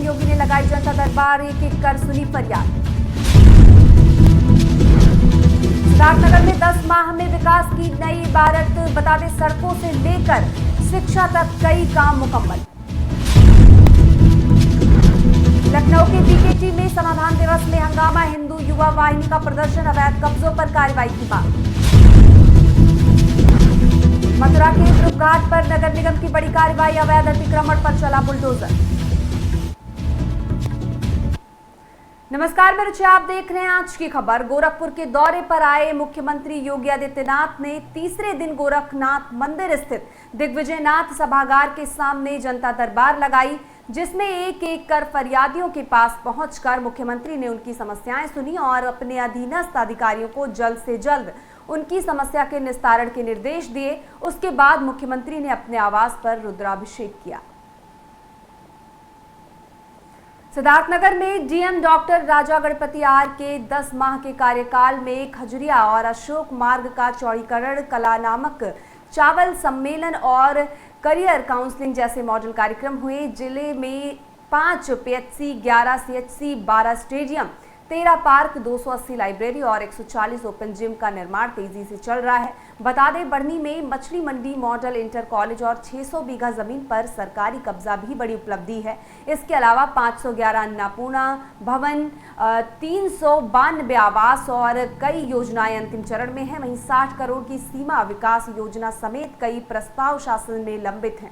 CM योगी ने लगाई जनता दरबार, एक एक कर सुनी फरियाद। सिद्धार्थनगर में 10 माह में विकास की नई इबारत, बता दें सड़कों से लेकर शिक्षा तक कई काम मुकम्मल। लखनऊ के बीकेटी में समाधान दिवस में हंगामा, हिंदू युवा वाहिनी का प्रदर्शन, अवैध कब्जों पर कार्रवाई की मांग। मथुरा के ध्रुव घाट पर नगर निगम की बड़ी कार्रवाई, अवैध अतिक्रमण पर चला बुलडोजर। नमस्कार, मैं रुचि, आप देख रहे हैं आज की खबर। गोरखपुर के दौरे पर आए मुख्यमंत्री योगी आदित्यनाथ ने तीसरे दिन गोरखनाथ मंदिर स्थित दिग्विजयनाथ सभागार के सामने जनता दरबार लगाई, जिसमें एक एक कर फरियादियों के पास पहुंचकर मुख्यमंत्री ने उनकी समस्याएं सुनी और अपने अधीनस्थ अधिकारियों को जल्द से जल्द उनकी समस्या के निस्तारण के निर्देश दिए। उसके बाद मुख्यमंत्री ने अपने आवास पर रुद्राभिषेक किया। सिद्धार्थनगर में DM doctor Raja Ganapathi R के 10 माह के कार्यकाल में खजुरिया और अशोक मार्ग का चौड़ीकरण, कला नामक चावल सम्मेलन और करियर काउंसलिंग जैसे मॉडल कार्यक्रम हुए। जिले में 5 PHC, 11 CHC, 12 stadium, 13 park, 280 library और 140 ओपन जिम का निर्माण तेजी से चल रहा है। बता दें बढ़नी में मछली मंडी, मॉडल इंटर कॉलेज और 600 बीघा जमीन पर सरकारी कब्जा भी बड़ी उपलब्धि है। इसके अलावा 511 अन्नपूर्णा भवन, 392 आवास और कई योजनाएं अंतिम चरण में हैं। वहीं 60 करोड़ की सीमा विकास योजना समेत कई प्रस्ताव शासन में लंबित हैं।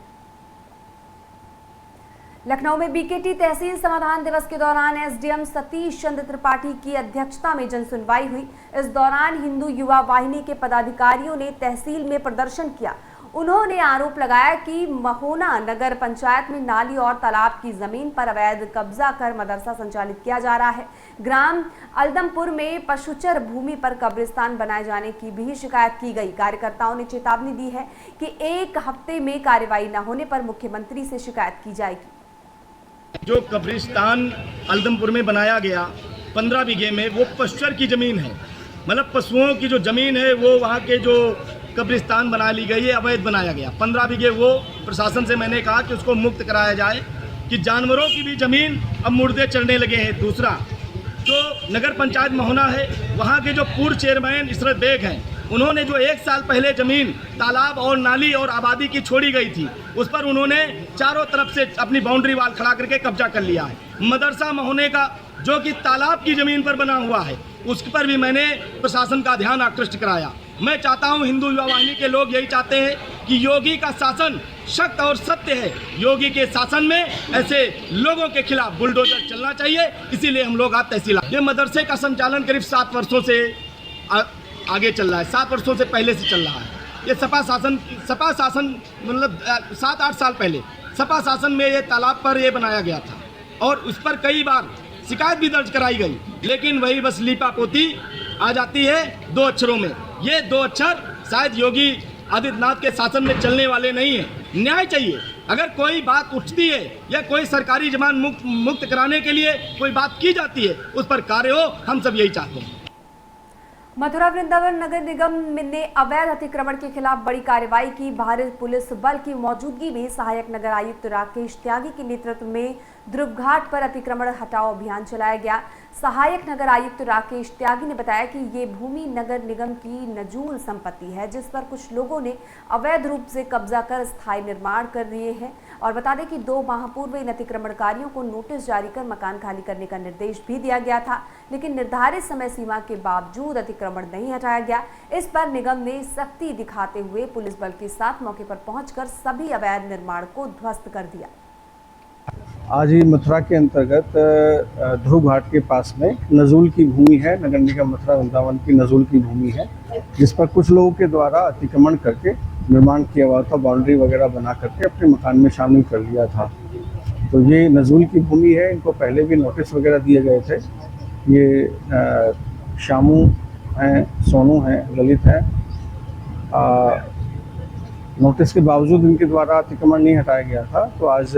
लखनऊ में बीकेटी तहसील समाधान दिवस के दौरान एसडीएम सतीश चंद्र त्रिपाठी की अध्यक्षता में जनसुनवाई हुई। इस दौरान हिंदू युवा वाहिनी के पदाधिकारियों ने तहसील में प्रदर्शन किया। उन्होंने आरोप लगाया कि महोना नगर पंचायत में नाली और तालाब की जमीन पर अवैध कब्जा कर मदरसा संचालित किया जा रहा है। ग्राम अलदमपुर में पशुचर भूमि पर कब्रिस्तान बनाए जाने की भी शिकायत की गई। कार्यकर्ताओं ने चेतावनी दी है कि 1 हफ्ते में कार्रवाई न होने पर मुख्यमंत्री से शिकायत की जाएगी। जो कब्रिस्तान अलदमपुर में बनाया गया 15 बीघे में, वो पशुचर की ज़मीन है। मतलब पशुओं की जो ज़मीन है वो वहाँ के जो कब्रिस्तान बना ली गई है, अवैध बनाया गया। 15 बीघे वो प्रशासन से मैंने कहा कि उसको मुक्त कराया जाए कि जानवरों की भी ज़मीन अब मुर्दे चढ़ने लगे हैं। दूसरा जो नगर पंचायत महोना है, वहाँ के जो पूर्व चेयरमैन इशरत बेग हैं, उन्होंने जो 1 साल पहले ज़मीन तालाब और नाली और आबादी की छोड़ी गई थी, उस पर उन्होंने चारों तरफ से अपनी बाउंड्री वाल खड़ा करके कब्जा कर लिया है। मदरसा महोने का जो कि तालाब की ज़मीन पर बना हुआ है, उस पर भी मैंने प्रशासन का ध्यान आकृष्ट कराया। मैं चाहता हूं, हिंदू युवा वाहिनी के लोग यही चाहते हैं कि योगी का शासन सख्त और सत्य है। योगी के शासन में ऐसे लोगों के खिलाफ बुलडोजर चलना चाहिए। इसीलिए हम लोग आज तहसील, ये मदरसे का संचालन करीब 7 वर्षों से आगे चल रहा है। 7 वर्षों से पहले से चल रहा है। ये सपा शासन मतलब 7-8 साल पहले सपा शासन में ये तालाब पर ये बनाया गया था और उस पर कई बार शिकायत भी दर्ज कराई गई, लेकिन वही बस लीपा पोती आ जाती है 2 अक्षरों में। ये 2 अक्षर शायद योगी आदित्यनाथ के शासन में चलने वाले नहीं है। न्याय चाहिए। अगर कोई बात उठती है या कोई सरकारी जमीन मुक्त कराने के लिए कोई बात की जाती है, उस पर कार्य हो, हम सब यही चाहते हैं। मथुरा वृंदावन नगर निगम ने अवैध अतिक्रमण के खिलाफ बड़ी कार्रवाई की। भारतीय पुलिस बल की मौजूदगी में सहायक नगर आयुक्त राकेश त्यागी के नेतृत्व में ध्रुव घाट पर अतिक्रमण हटाओ अभियान चलाया गया। सहायक नगर आयुक्त राकेश त्यागी ने बताया कि ये भूमि नगर निगम की नजूल संपत्ति है, जिस पर कुछ लोगों ने अवैध रूप से कब्जा कर स्थायी निर्माण कर दिए हैं। और बता दें कि 2 माह पूर्व इन अतिक्रमणकारियों को नोटिस जारी कर मकान खाली करने का निर्देश भी दिया गया था, लेकिन निर्धारित समय सीमा के बावजूद अतिक्रमण नहीं हटाया गया। इस पर निगम ने सख्ती दिखाते हुए पुलिस बल के साथ मौके पर पहुंचकर सभी अवैध निर्माण को ध्वस्त कर दिया। आज ही मथुरा के अंतर्गत ध्रुव घाट के पास में नजूल की भूमि है, नगर निगम मथुरा वृंदावन की नजूल की भूमि है, जिस पर कुछ लोगों के द्वारा अतिक्रमण करके निर्माण किया हुआ था, बाउंड्री वगैरह बना करके अपने मकान में शामिल कर लिया था। तो ये नजूल की भूमि है। इनको पहले भी नोटिस वगैरह दिए गए थे। ये शामू हैं, सोनू हैं, ललित हैं। नोटिस के बावजूद इनके द्वारा अतिक्रमण नहीं हटाया गया था। तो आज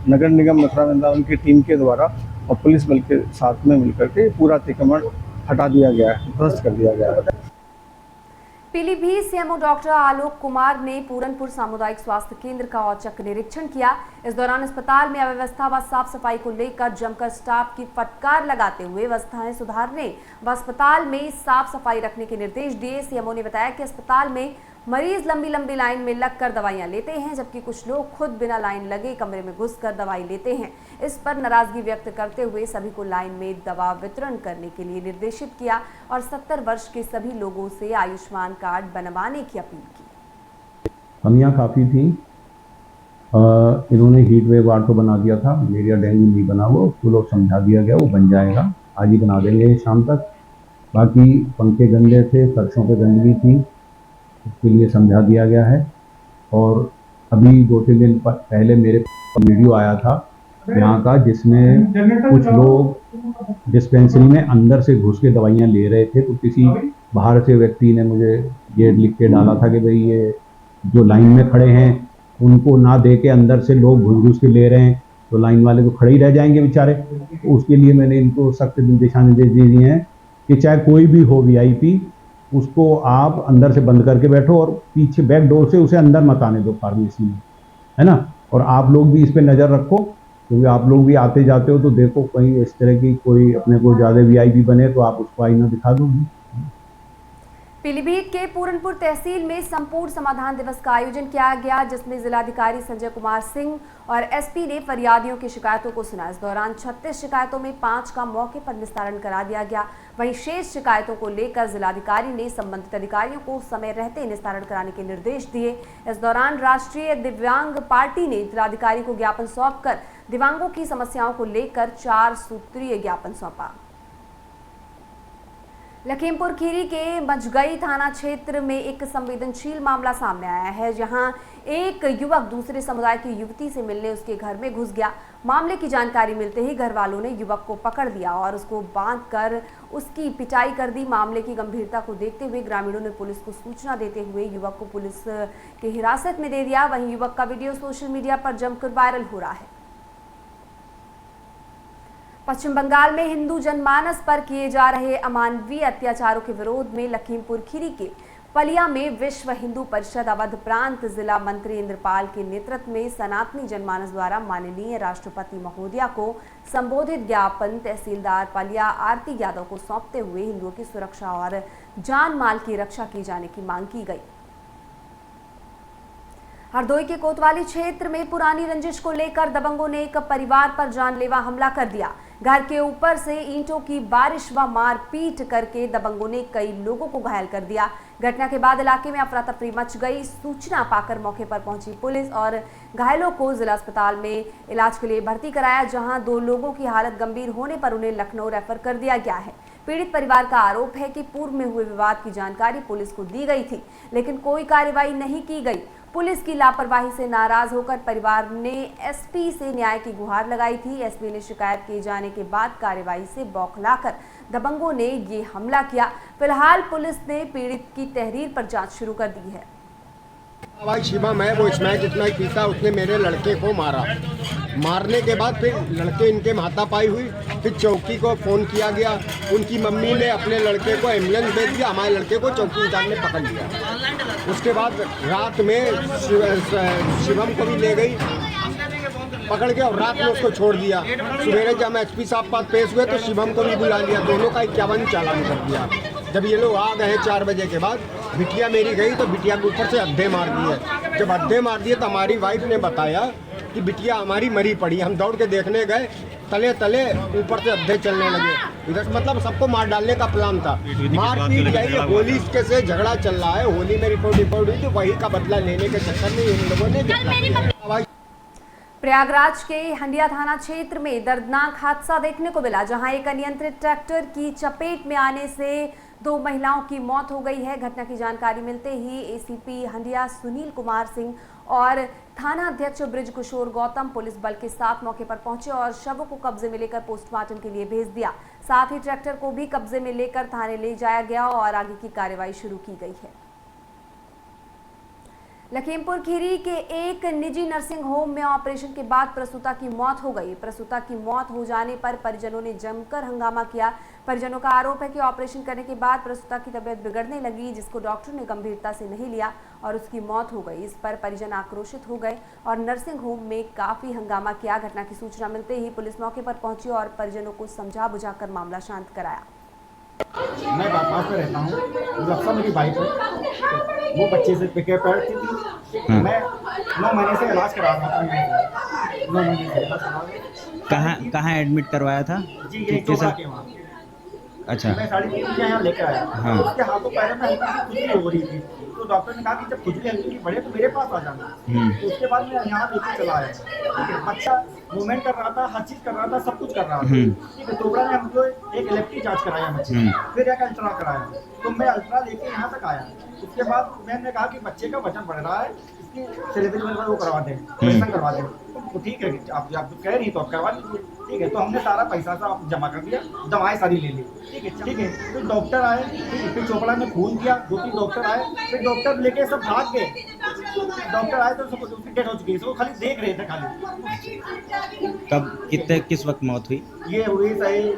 नगर निगम मथुरा वृंदावन की टीम के द्वारा और पुलिस बल के साथ में मिलकर के पूरा अतिक्रमण हटा दिया गया है, ध्वस्त कर दिया गया है। पीलीभीत सीएमओ डॉक्टर आलोक कुमार ने पूरनपुर सामुदायिक स्वास्थ्य केंद्र का औचक निरीक्षण किया। इस दौरान अस्पताल में अव्यवस्था व साफ सफाई को लेकर जमकर स्टाफ की फटकार लगाते हुए व्यवस्थाएं सुधारने व अस्पताल में साफ सफाई रखने के निर्देश दिए। सीएमओ ने बताया कि अस्पताल में मरीज लंबी लंबी लाइन में लगकर दवाइयां लेते हैं, जबकि कुछ लोग खुद बिना लाइन लगे कमरे में घुसकर दवाई लेते हैं। इस पर नाराजगी व्यक्त करते हुए सभी को लाइन में दवा वितरण करने के लिए निर्देशित किया और 70 वर्ष के सभी लोगों से आयुष्मान कार्ड बनवाने की अपील की। कमियां काफ़ी थी। इन्होंने हीट वेव वार्ड तो बना दिया था, मलेरिया डेंगू नहीं बना, वो उसको लोग समझा दिया गया, वो बन जाएगा, आज ही बना देंगे शाम तक। बाकी पंखे गंदे थे, फर्शों पे गंदगी थी, उसके लिए समझा दिया गया है। और अभी 2-3 दिन पहले मेरे वीडियो आया था यहाँ का, जिसमें कुछ लोग डिस्पेंसरी में अंदर से घुस के दवाइयाँ ले रहे थे। तो किसी बाहर से व्यक्ति ने मुझे ये लिख के डाला था कि भाई ये जो लाइन में खड़े हैं उनको ना दे के अंदर से लोग घुस के ले रहे हैं, तो लाइन वाले तो खड़े ही रह जाएंगे बेचारे। तो उसके लिए मैंने इनको सख्त दिशा निर्देश दे दिए हैं कि चाहे कोई भी हो VIP, उसको आप अंदर से बंद करके बैठो और पीछे बैक डोर से उसे अंदर मत आने दो फार्मेसी में, है ना। और आप लोग भी इस पे नज़र रखो, क्योंकि आप लोग भी आते जाते हो, तो देखो कहीं इस तरह की कोई अपने को ज़्यादा VIP बने तो आप उसको आईना दिखा दो। पीलीभीत के पूरनपुर तहसील में संपूर्ण समाधान दिवस का आयोजन किया गया, जिसमें जिलाधिकारी संजय कुमार सिंह और SP ने फरियादियों की शिकायतों को सुना। इस दौरान 36 शिकायतों में 5 का मौके पर निस्तारण करा दिया गया। वहीं शेष शिकायतों को लेकर जिलाधिकारी ने संबंधित अधिकारियों को समय रहते निस्तारण कराने के निर्देश दिए। इस दौरान राष्ट्रीय दिव्यांग पार्टी ने जिलाधिकारी को ज्ञापन सौंपकर दिव्यांगों की समस्याओं को लेकर 4 सूत्रीय ज्ञापन सौंपा। लखीमपुर खीरी के मजगई थाना क्षेत्र में एक संवेदनशील मामला सामने आया है, जहां एक युवक दूसरे समुदाय की युवती से मिलने उसके घर में घुस गया। मामले की जानकारी मिलते ही घर वालों ने युवक को पकड़ लिया और उसको बांधकर उसकी पिटाई कर दी। मामले की गंभीरता को देखते हुए ग्रामीणों ने पुलिस को सूचना देते हुए युवक को पुलिस की हिरासत में दे दिया। वहीं युवक का वीडियो सोशल मीडिया पर जमकर वायरल हो रहा है। पश्चिम बंगाल में हिंदू जनमानस पर किए जा रहे अमानवीय अत्याचारों के विरोध में लखीमपुर खीरी के पलिया में विश्व हिंदू परिषद अवध प्रांत जिला मंत्री इंद्रपाल के नेतृत्व में सनातनी जनमानस द्वारा माननीय राष्ट्रपति महोदया को संबोधित ज्ञापन तहसीलदार पलिया आरती यादव को सौंपते हुए हिंदुओं की सुरक्षा और जान माल की रक्षा की जाने की मांग की गई। हरदोई के कोतवाली क्षेत्र में पुरानी रंजिश को लेकर दबंगों ने एक परिवार पर जानलेवा हमला कर दिया। घर के ऊपर से ईंटों की बारिश व मारपीट करके दबंगों ने कई लोगों को घायल कर दिया। घटना के बाद इलाके में अफरा तफरी मच गई। सूचना पाकर मौके पर पहुंची पुलिस और घायलों को जिला अस्पताल में इलाज के लिए भर्ती कराया, जहां 2 लोगों की हालत गंभीर होने पर उन्हें लखनऊ रेफर कर दिया गया है। पीड़ित परिवार का आरोप है कि पूर्व में हुए विवाद की जानकारी पुलिस को दी गई थी, लेकिन कोई कार्रवाई नहीं की गई। पुलिस की लापरवाही से नाराज होकर परिवार ने SP से न्याय की गुहार लगाई थी। SP ने शिकायत किए जाने के बाद कार्रवाई से बौखलाकर दबंगों ने ये हमला किया। फिलहाल पुलिस ने पीड़ित की तहरीर पर जांच शुरू कर दी है। भाई शिवम है, वो स्मैक जितना पीता, उसने मेरे लड़के को मारा। मारने के बाद फिर लड़के इनके हाथापाई हुई, फिर चौकी को फ़ोन किया गया। उनकी मम्मी ने अपने लड़के को एम्बुलेंस भेज दिया, हमारे लड़के को चौकी इंचार्ज ने पकड़ लिया। उसके बाद रात में शिवम को भी ले गई पकड़ के और रात में उसको छोड़ दिया। सवेरे जब हम SP साहब पास पेश हुए तो शिवम को भी बुला लिया, दोनों का 51 चालान कर दिया। जब ये लोग आ गए 4 बजे के बाद, बिटिया मेरी गई तो बिटिया के ऊपर से अड्डे मार दिए। जब अड्डे मार दिए तो हमारी वाइफ ने बताया कि बिटिया हमारी मरी पड़ी। हम दौड़ के देखने गए, तले तले ऊपर से अड्डे चलने लगे। इधर मतलब सबको मार डालने का प्लान था। मारपीट यही होली इसके से झगड़ा चल रहा है। होली में रिपोर्ट हुई तो वही का बदला लेने के चक्कर में इन लोगों ने। प्रयागराज के हंडिया थाना क्षेत्र में दर्दनाक हादसा देखने को मिला, जहां एक अनियंत्रित ट्रैक्टर की चपेट में आने से 2 महिलाओं की मौत हो गई है। घटना की जानकारी मिलते ही ACP हंडिया सुनील कुमार सिंह और थाना अध्यक्ष ब्रिज किशोर गौतम पुलिस बल के साथ मौके पर पहुंचे और शवों को कब्जे में लेकर पोस्टमार्टम के लिए भेज दिया। साथ ही ट्रैक्टर को भी कब्जे में लेकर थाने ले जाया गया और आगे की कार्रवाई शुरू की गई है। लखीमपुर खीरी के एक निजी नर्सिंग होम में ऑपरेशन के बाद प्रसूता की मौत हो गई। प्रसूता की मौत हो जाने पर परिजनों ने जमकर हंगामा किया। परिजनों का आरोप है कि ऑपरेशन करने के बाद प्रसूता की तबीयत बिगड़ने लगी, जिसको डॉक्टर ने गंभीरता से नहीं लिया और उसकी मौत हो गई। इस पर परिजन आक्रोशित हो गए और नर्सिंग होम में काफी हंगामा किया। घटना की सूचना मिलते ही पुलिस मौके पर पहुंची और परिजनों को समझा बुझाकर मामला शांत कराया। मैं बाईपास पे रहता हूँ, रक्षा मेरी बाइक है, वो बच्चे से पिके पड़ती थी। मैं 9 महीने से इलाज करा रहा था, 9 महीने से इलाज करा रहा था। कहाँ एडमिट करवाया था? जी ये चोपड़ा के वहाँ। अच्छा। मैं 3.5 यहाँ लेकर आया। हाँ। उसके हाथों पैरों में हल्की सी खुजली हो रही थी, तो डॉक्टर ने कहा कि जब खुजली हल्की बढ़े तो मेरे पास आ जाना। तो उसके बाद मैं यहाँ लेकर चला आया। ठीक है, बच्चा मूवमेंट कर रहा था, हर चीज कर रहा था, सब कुछ कर रहा था। ठीक है, चोपड़ा ने हमको एक इलेक्ट्रिक जांच कराया बच्चे, फिर एक अल्ट्रा कराया। तो मैं अल्ट्रा लेके यहाँ तक आया। उसके बाद मैंने कहा कि बच्चे का वजन बढ़ रहा है, इसकी सेरेब्रल वो करवा दें, ऑपरेशन करवा दें। तो ठीक है, आप कह रही तो आप करवा लीजिए। ठीक है, तो हमने सारा पैसा सब जमा कर दिया, दवाएं सारी ले ली। ठीक है, फिर डॉक्टर आए, फिर चोपड़ा में फोन किया, 2-3 डॉक्टर आए, फिर डॉक्टर लेके सब भाग गए। डॉक्टर आए तो सब डेट हो चुकी है, वो खाली देख रहे थे खाली। कब किस वक्त मौत हुई? ये हुई सही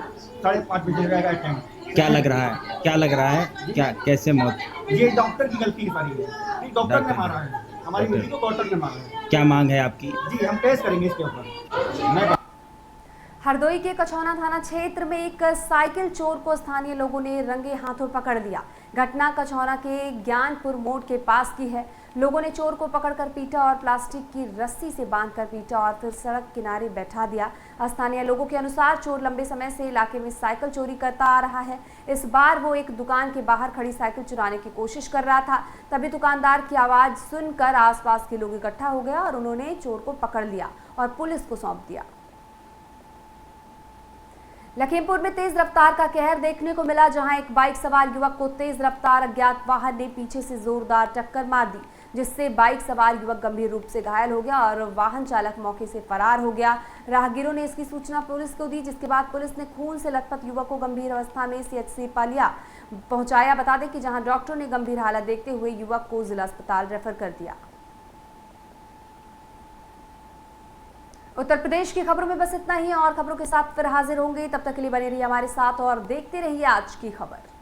5:30 बजे का टाइम। क्या लग रहा है क्या कैसे मौत? ये डॉक्टर की गलती सारी है, डॉक्टर ने मारा है, हमारी बेटी को डॉक्टर ने मारा है। क्या मांग है आपकी? जी हम टेस्ट करेंगे इसके ऊपर। मैं हरदोई के कछौना थाना क्षेत्र में एक साइकिल चोर को स्थानीय लोगों ने रंगे हाथों पकड़ लिया। घटना कछौना के ज्ञानपुर मोड़ के पास की है। लोगों ने चोर को पकड़कर पीटा और प्लास्टिक की रस्सी से बांधकर पीटा और फिर सड़क किनारे बैठा दिया। स्थानीय लोगों के अनुसार चोर लंबे समय से इलाके में साइकिल चोरी करता आ रहा है। इस बार वो एक दुकान के बाहर खड़ी साइकिल चुराने की कोशिश कर रहा था। तभी दुकानदार की आवाज सुनकर आसपास के लोग इकट्ठा हो गए और उन्होंने चोर को पकड़ लिया और पुलिस को सौंप दिया। लखीमपुर में तेज रफ्तार का कहर देखने को मिला, जहां एक बाइक सवार युवक को तेज रफ्तार अज्ञात वाहन ने पीछे से जोरदार टक्कर मार दी, जिससे बाइक सवार युवक गंभीर रूप से घायल हो गया और वाहन चालक मौके से फरार हो गया। राहगीरों ने इसकी सूचना पुलिस को दी, जिसके बाद पुलिस ने खून से लथपथ युवक को गंभीर अवस्था में सीएचसी पालिया पहुंचाया। बता दें कि जहां डॉक्टर ने गंभीर हालत देखते हुए युवक को जिला अस्पताल रेफर कर दिया। उत्तर प्रदेश की खबरों में बस इतना ही, और खबरों के साथ फिर हाजिर होंगे। तब तक के लिए बने रहिए हमारे साथ और देखते रहिए आज की खबर।